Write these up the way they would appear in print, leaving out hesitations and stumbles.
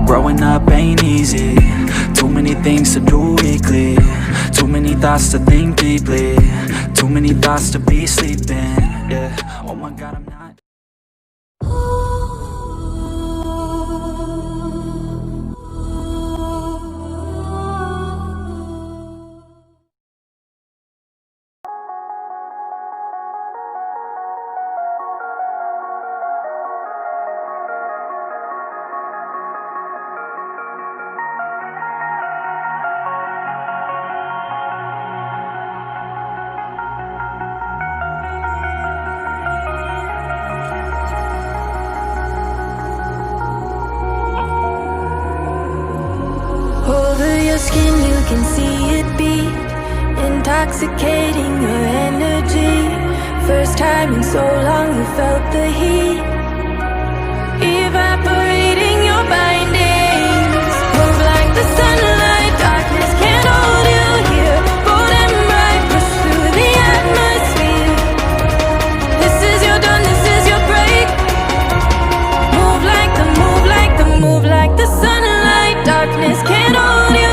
Growing up ain't easy. Too many things to do weekly. Too many thoughts to think deeply. Too many thoughts to be sleeping. Yeah. Oh my God, I'm not. Skin, you can see it be intoxicating your energy. First time in so long you felt the heat evaporating your bindings. Move like the sunlight, darkness can't hold you here. Bold and bright, push through the atmosphere. This is your dawn, this is your break. Move like the, move like the, move like the sunlight, darkness can't hold you.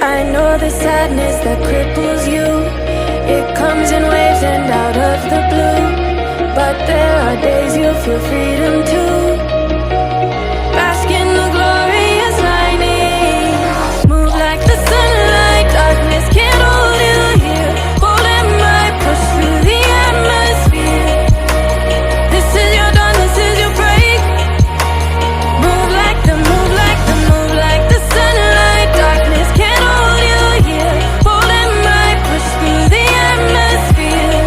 I know the sadness that cripples you. It comes in waves and out of the blue. But there are days you feel freedom too. Bask in the glorious lightning. Move like the sunlight, darkness can't hold you here. Bold and bright, push through the atmosphere. This is your dawn, this is your break. Move like the, move like the, move like the sunlight, darkness can't hold you here. Bold and bright, push through the atmosphere.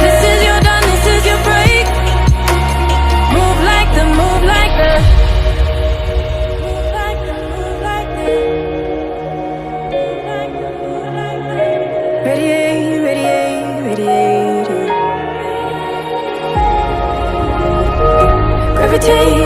This is your dawn, this is your break. Move like the, move like the, move like the, move like the, move like the, move like the. Radiate, radiate, radiate. Gravitate.